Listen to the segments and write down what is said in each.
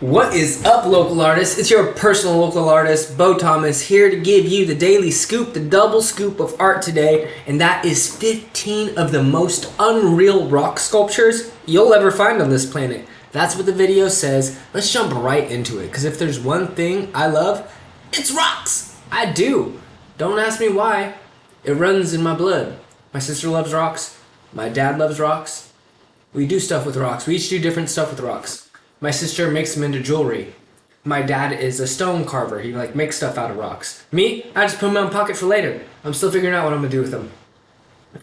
What is up, local artists? It's your personal local artist, Bo Thomas, here to give you the daily scoop, the double scoop of art today, and that is 15 of the most unreal rock sculptures you'll ever find on this planet. That's what the video says. Let's jump right into it, because if there's one thing I love, it's rocks! I do. Don't ask me why. It runs in my blood. My sister loves rocks. My dad loves rocks. We do stuff with rocks. We each do different stuff with rocks. My sister makes them into jewelry. My dad is a stone carver. He makes stuff out of rocks. Me, I just put them in my pocket for later. I'm still figuring out what I'm gonna do with them.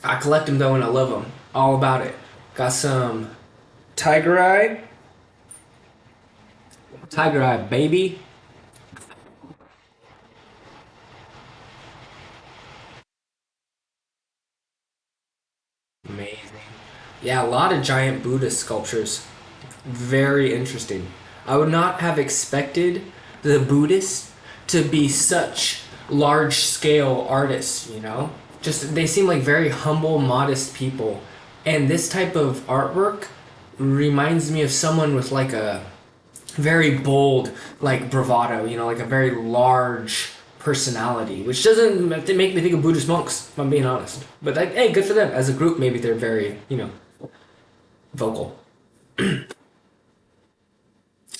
I collect them though and I love them. All about it. Got some tiger eye. Tiger eye, baby. Amazing. Yeah, a lot of giant Buddhist sculptures. Very interesting. I would not have expected the Buddhists to be such large scale artists, you know? Just they seem like very humble, modest people. And this type of artwork reminds me of someone with like a very bold like bravado, you know, like a very large personality, which doesn't make me think of Buddhist monks, if I'm being honest. But like, hey, good for them. As a group, maybe they're very, you know, vocal.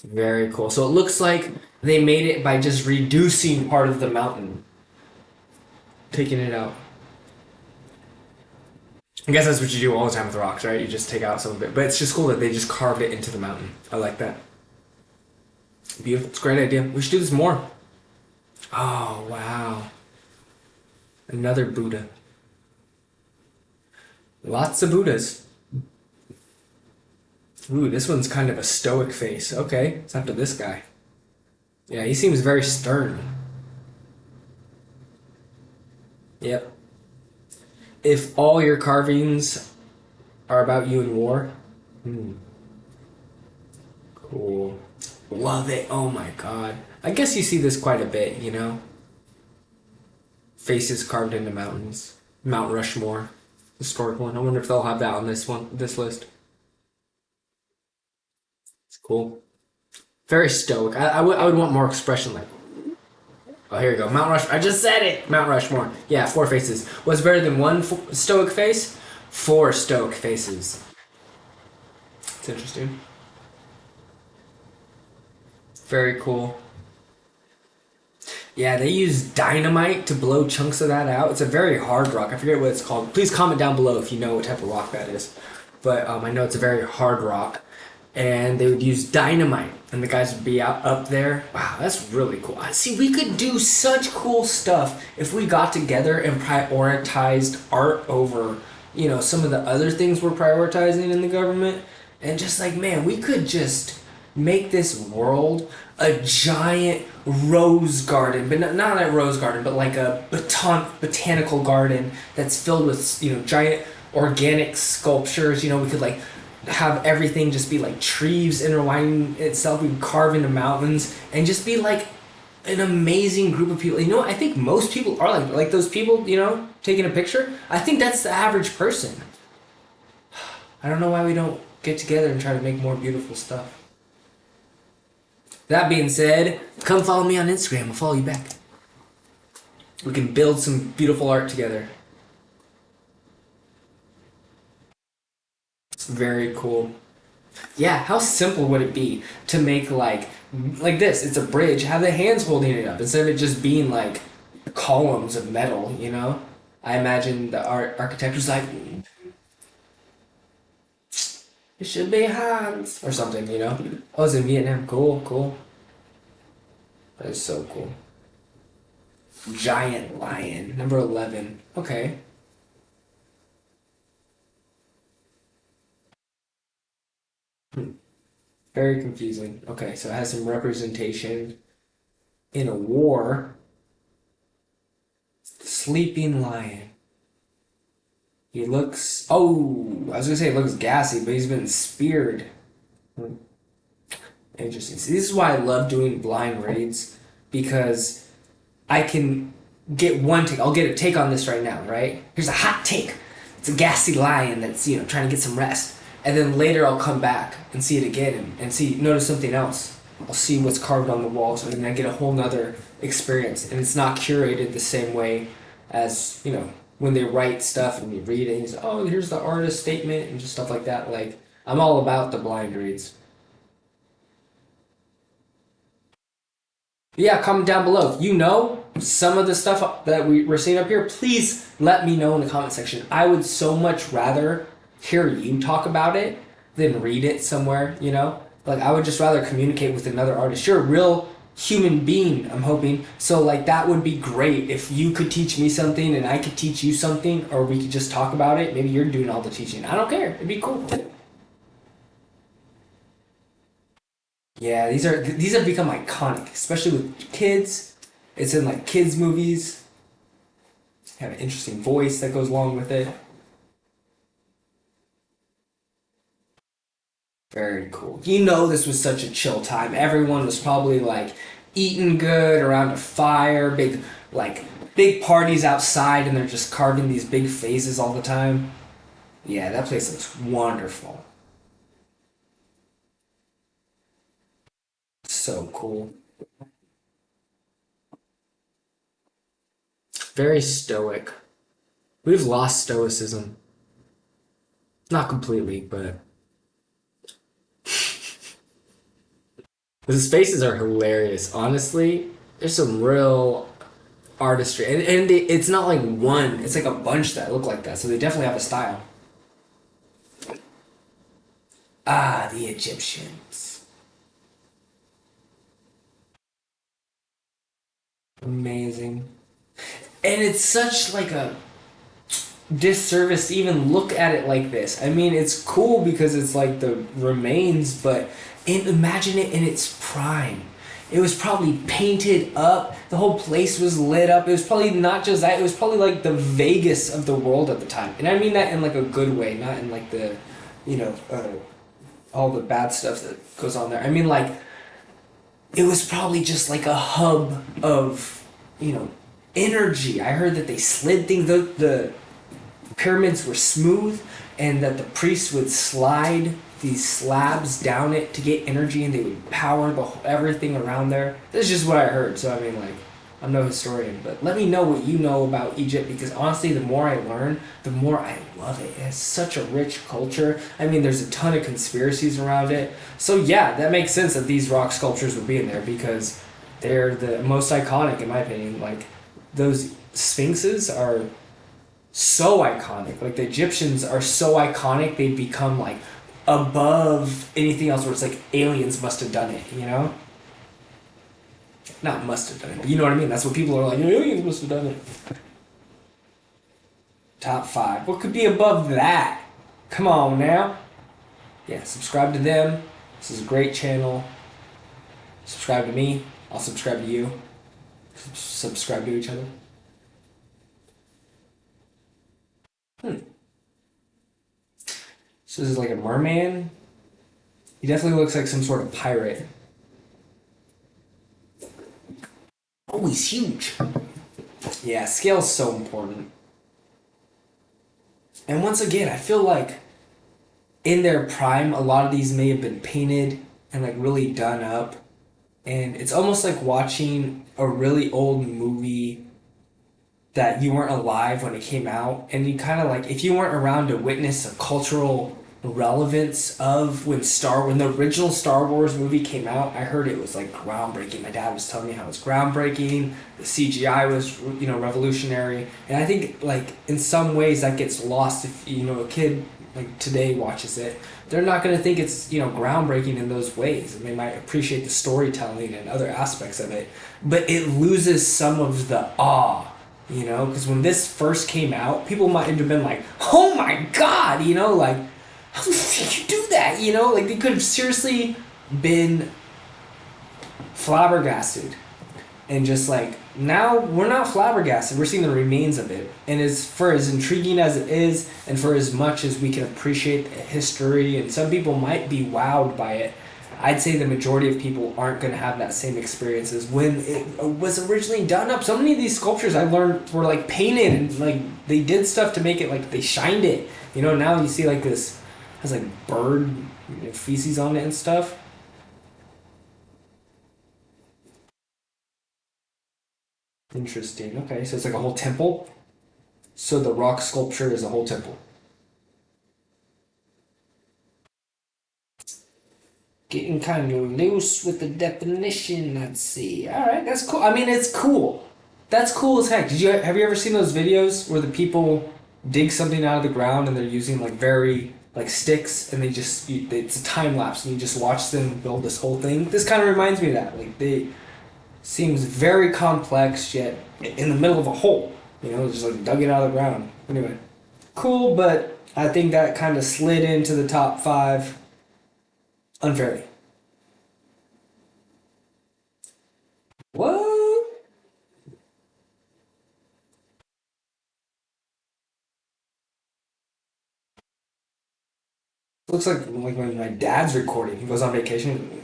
Very cool. So it looks like they made it by just reducing part of the mountain, taking it out. I guess that's what you do all the time with rocks, right? You just take out some of it. But it's just cool that they just carved it into the mountain. I like that. Beautiful. It's a great idea. We should do this more. Oh, wow. Another Buddha. Lots of Buddhas. Ooh, this one's kind of a stoic face. Okay, it's after this guy. Yeah, he seems very stern. Yep. If all your carvings are about you in war, cool. Love it. Oh my god. I guess you see this quite a bit, you know? Faces carved into mountains. Mount Rushmore. Historic one. I wonder if they'll have that on this list. It's cool. Very stoic. I would want more expression like. Oh, here you go. Mount Rushmore. I just said it. Mount Rushmore. Yeah, four faces. What's better than one stoic face? Four stoic faces. It's interesting. Very cool. Yeah, they use dynamite to blow chunks of that out. It's a very hard rock. I forget what it's called. Please comment down below if you know what type of rock that is. But I know it's a very hard rock. And they would use dynamite, and the guys would be out up there. Wow, that's really cool. See, we could do such cool stuff if we got together and prioritized art over, you know, some of the other things we're prioritizing in the government. And just like, man, we could just make this world a giant rose garden, but not a rose garden, but like a botanical garden that's filled with, you know, giant organic sculptures. You know, we could like have everything just be like trees intertwining itself. We carve into mountains and just be like an amazing group of people. You know, I think most people are like those people, you know, taking a picture. I think that's the average person. I don't know why we don't get together and try to make more beautiful stuff. That being said, come follow me on Instagram. I'll follow you back. We can build some beautiful art together. Very cool. Yeah, how simple would it be to make like this? It's a bridge. Have the hands holding it up instead of it just being like columns of metal. You know, I imagine the architect was like, it should be hands or something. You know, I was in Vietnam. Cool, cool. That is so cool. Giant lion, number 11. Okay. Very confusing. Okay, so it has some representation in a war. Sleeping lion. He looks. Oh, I was gonna say it looks gassy, but he's been speared. Interesting. See, this is why I love doing blind raids, because I can get one take. I'll get a take on this right now, right? Here's a hot take. It's a gassy lion that's, you know, trying to get some rest. And then later I'll come back and see it again and see notice something else. I'll see what's carved on the walls, and then I get a whole nother experience. And it's not curated the same way as, when they write stuff and you read it and you say, oh, here's the artist statement and just stuff like that. Like, I'm all about the blind reads. Yeah, comment down below. If you know some of the stuff that we're seeing up here, please let me know in the comment section. I would so much rather hear you talk about it than read it somewhere. Like, I would just rather communicate with another artist. You're a real human being, I'm hoping. So, like, that would be great if you could teach me something and I could teach you something, or we could just talk about it. Maybe you're doing all the teaching. I don't care. It'd be cool. Yeah, these have become iconic, especially with kids. It's in like kids movies. Have an interesting voice that goes along with it. Very cool. This was such a chill time. Everyone was probably like eating good around a fire, big parties outside, and they're just carving these big faces all the time. Yeah, that place looks wonderful. So cool. Very stoic. We've lost stoicism. Not completely, but the spaces are hilarious. Honestly, there's some real artistry, and it's not like one. It's like a bunch that look like that. So they definitely have a style. Ah, the Egyptians. Amazing. And it's such like a disservice to even look at it like this. I mean, it's cool because it's like the remains, but imagine it in its prime. It was probably painted up. The whole place was lit up. It was probably not just that. It was probably like the Vegas of the world at the time. And I mean that in like a good way, not in like the, all the bad stuff that goes on there. I mean, like, it was probably just like a hub of, energy. I heard that they slid things. The pyramids were smooth, and that the priests would slide these slabs down it to get energy, and they would power everything around there. This is just what I heard. So I mean, like, I'm no historian, but let me know what you know about Egypt, because honestly, the more I learn, the more I love it. It has such a rich culture. I mean, there's a ton of conspiracies around it. So yeah, that makes sense that these rock sculptures would be in there, because they're the most iconic, in my opinion. Like, those sphinxes are so iconic. Like, the Egyptians are so iconic, they become like above anything else, where it's like aliens must have done it. Not must have done it, but you know what I mean? That's what people are like, aliens must have done it. Top 5. What could be above that? Come on now. Yeah, subscribe to them. This is a great channel. Subscribe to me. I'll subscribe to you. Subscribe to each other. So this is like a merman. He definitely looks like some sort of pirate. Oh, he's huge. Yeah, scale's so important. And once again, I feel like in their prime, a lot of these may have been painted and like really done up. And it's almost like watching a really old movie that you weren't alive when it came out. And you kind of like, if you weren't around to witness a cultural relevance of when the original Star Wars movie came out, I heard it was like groundbreaking. My dad was telling me how it's groundbreaking. The CGI was, revolutionary. And I think like in some ways that gets lost if a kid like today watches it. They're not going to think it's groundbreaking in those ways, and they might appreciate the storytelling and other aspects of it, but it loses some of the awe. Because when this first came out, people might have been like, "Oh my God!" Like, how did you do that? Like, they could have seriously been flabbergasted, and just like, now we're not flabbergasted. We're seeing the remains of it, and for as intriguing as it is, and for as much as we can appreciate the history, and some people might be wowed by it, I'd say the majority of people aren't going to have that same experience as when it was originally done up. So many of these sculptures I learned were like painted, and like they did stuff to make it, like they shined it. Now you see like this has like bird feces on it and stuff. Interesting. Okay, so it's like a whole temple. So the rock sculpture is a whole temple. Getting kind of loose with the definition. Let's see. All right, that's cool. I mean, it's cool. That's cool as heck. Have you ever seen those videos where the people dig something out of the ground and they're using like very like sticks and it's a time lapse and you just watch them build this whole thing. This kind of reminds me of that. Like they seems very complex yet in the middle of a hole. Just like dug it out of the ground. Anyway, cool, but I think that kind of slid into the top five unfairly. What? Looks like when my dad's recording. He goes on vacation.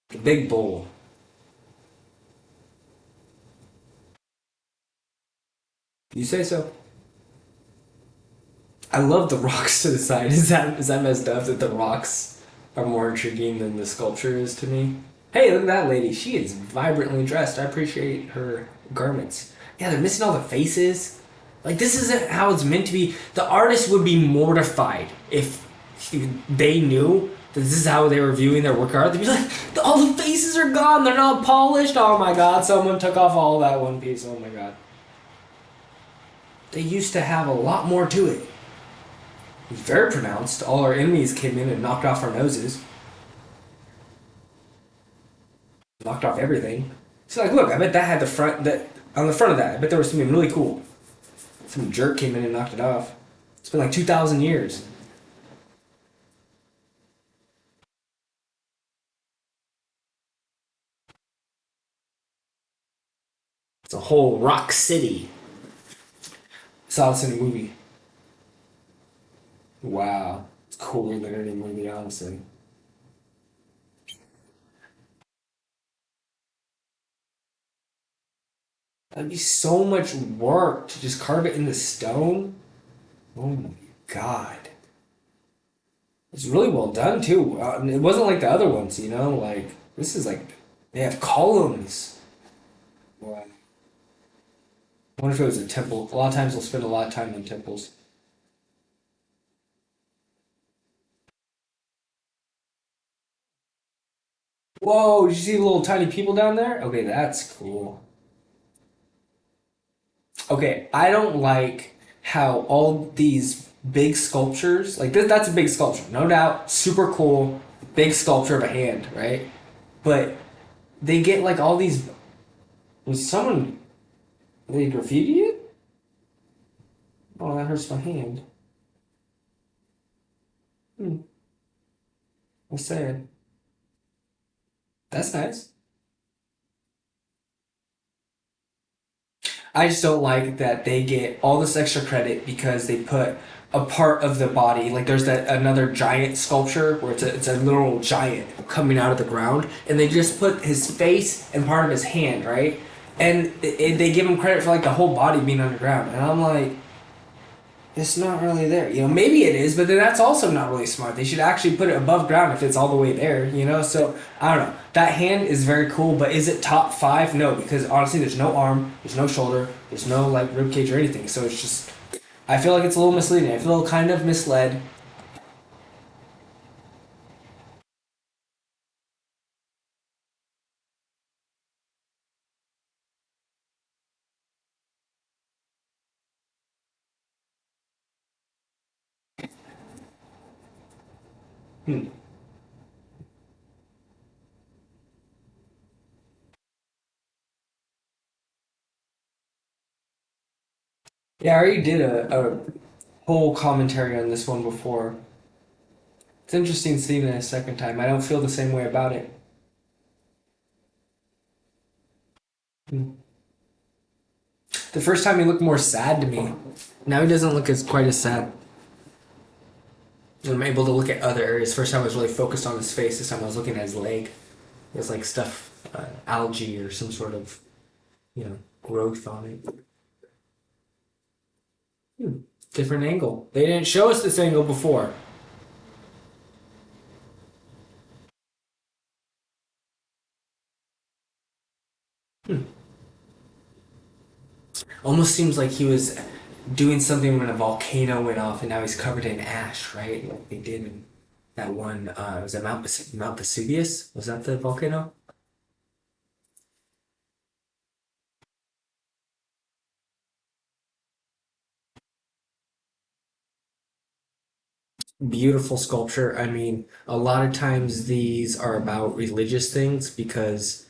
The big bowl. You say so. I love the rocks to the side. Is that messed up that the rocks are more intriguing than the sculpture is to me? Hey, look at that lady. She is vibrantly dressed. I appreciate her garments. Yeah, they're missing all the faces. Like this isn't how it's meant to be. The artist would be mortified if they knew that this is how they were viewing their work art. They'd be like, all the faces are gone. They're not polished. Oh my god, someone took off all that one piece. Oh my god. They used to have a lot more to it. It was very pronounced. All our enemies came in and knocked off our noses, knocked off everything. So like, look, I bet that had the front that on the front of that. I bet there was something really cool. Some jerk came in and knocked it off. It's been like 2,000 years. It's a whole rock city. Saw this in a movie. Wow, it's cooler than any movie, honestly. That'd be so much work to just carve it in the stone. Oh my god. It's really well done too. It wasn't like the other ones, Like this is like they have columns. Wow. I wonder if it was a temple. A lot of times they'll spend a lot of time in temples. Whoa! Did you see the little tiny people down there? Okay, that's cool. Okay, I don't like how all these big sculptures, like that's a big sculpture, no doubt, super cool, big sculpture of a hand, right? But they get like all these. Was someone they graffiti it? Oh, that hurts my hand. Hmm, that's sad. That's nice. I just don't like that they get all this extra credit because they put a part of the body. Like there's that another giant sculpture where it's a literal giant coming out of the ground, and they just put his face and part of his hand, right? And they give him credit for like the whole body being underground, and I'm like, it's not really there. Maybe it is, but then that's also not really smart. They should actually put it above ground if it's all the way there. So I don't know. That hand is very cool, but is it top five? No, because honestly, there's no arm, there's no shoulder, there's no like rib cage or anything. So it's just, I feel like it's a little misleading. I feel kind of misled. Hmm. Yeah, I already did a whole commentary on this one before. It's interesting seeing it a second time. I don't feel the same way about it. Hmm. The first time he looked more sad to me. Now he doesn't look as quite as sad. I'm able to look at other areas. First time I was really focused on his face. This time I was looking at his leg. There's like stuff, algae or some sort of, growth on it. Hmm. Different angle. They didn't show us this angle before. Almost seems like he was doing something when a volcano went off and now he's covered in ash, right? Like they did in that one, was it Mount Vesuvius? Was that the volcano? Beautiful sculpture. I mean, a lot of times these are about religious things because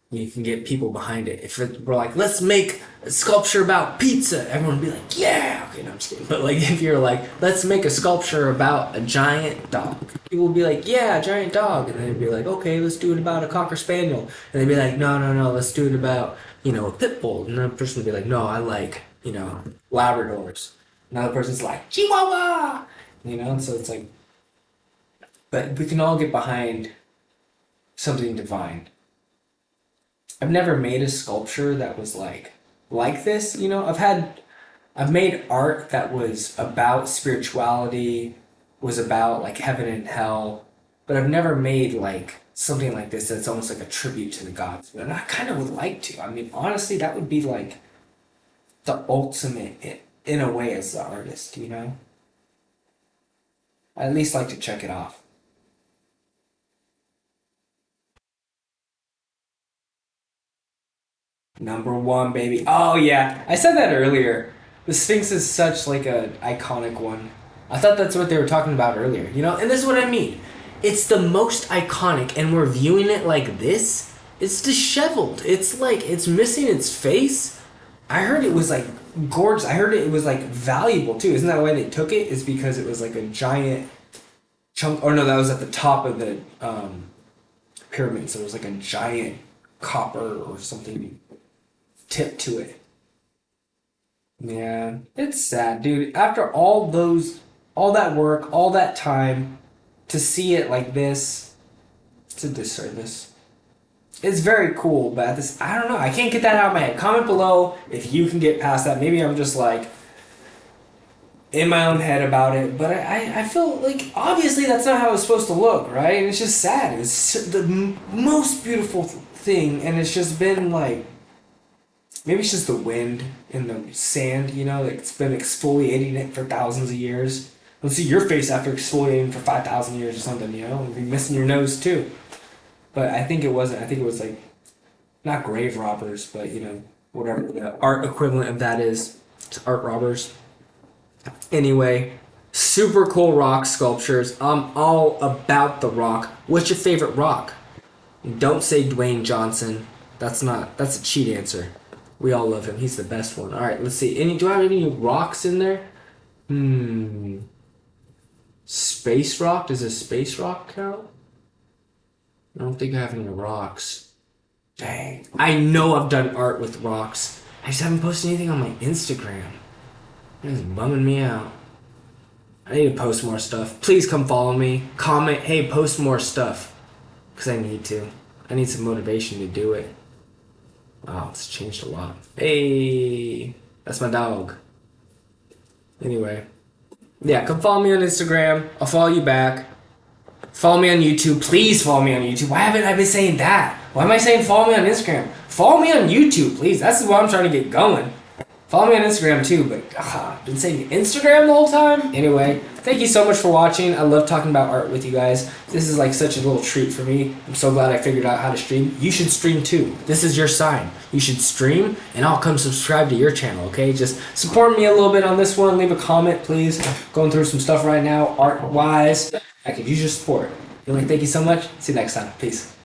you can get people behind it. If we're like, let's make a sculpture about pizza, everyone would be like, yeah. Okay, no, I'm just kidding. But like, if you're like, let's make a sculpture about a giant dog, people would be like, yeah, a giant dog, and then they'd be like, okay, let's do it about a cocker spaniel, and they'd be like, no, no, no, let's do it about a pit bull, and the person would be like, no, I like Labradors. Another person's like Chihuahua, and so it's like, but we can all get behind something divine. I've never made a sculpture that was like this. I've made art that was about spirituality, was about like heaven and hell, but I've never made like something like this that's almost like a tribute to the gods. And I kind of would like to. I mean, honestly, that would be like the ultimate in a way as the artist. I at least like to check it off. Number one, baby. Oh yeah, I said that earlier. The Sphinx is such like a iconic one. I thought that's what they were talking about earlier. And this is what I mean. It's the most iconic, and we're viewing it like this. It's disheveled. It's like it's missing its face. I heard it was like gorgeous. I heard it was like valuable too. Isn't that why they took it? Is because it was like a giant chunk. Or no, that was at the top of the pyramid. So it was like a giant copper or something tip to it. Yeah, it's sad, dude. After all that work, all that time, to see it like this, it's a disservice. It's very cool, but I don't know. I can't get that out of my head. Comment below if you can get past that. Maybe I'm just like in my own head about it, but I feel like obviously that's not how it's supposed to look, right? And it's just sad. It's the most beautiful thing, and it's just been like maybe it's just the wind and the sand, like it's been exfoliating it for thousands of years. Don't see your face after exfoliating for 5,000 years or something, You'd be missing your nose too. But I think it wasn't. I think it was like not grave robbers, but whatever the art equivalent of that is. It's art robbers. Anyway, super cool rock sculptures. I'm all about the rock. What's your favorite rock? Don't say Dwayne Johnson. That's a cheat answer. We all love him. He's the best one. All right, let's see. Do I have any rocks in there? Space rock? Does a space rock count? I don't think I have any rocks. Dang. I know I've done art with rocks. I just haven't posted anything on my Instagram. It's bumming me out. I need to post more stuff. Please come follow me. Comment, hey, post more stuff. Because I need to. I need some motivation to do it. Wow, it's changed a lot. Hey, that's my dog. Anyway. Yeah, come follow me on Instagram. I'll follow you back. Follow me on YouTube. Please follow me on YouTube. Why haven't I been saying that? Why am I saying follow me on Instagram? Follow me on YouTube, please. That's what I'm trying to get going. Follow me on Instagram too, but I've been saying Instagram the whole time. Anyway, thank you so much for watching. I love talking about art with you guys. This is like such a little treat for me. I'm so glad I figured out how to stream. You should stream too. This is your sign. You should stream, and I'll come subscribe to your channel, okay? Just support me a little bit on this one. Leave a comment, please. Going through some stuff right now, art-wise. I could use your support. Anyway, thank you so much. See you next time. Peace.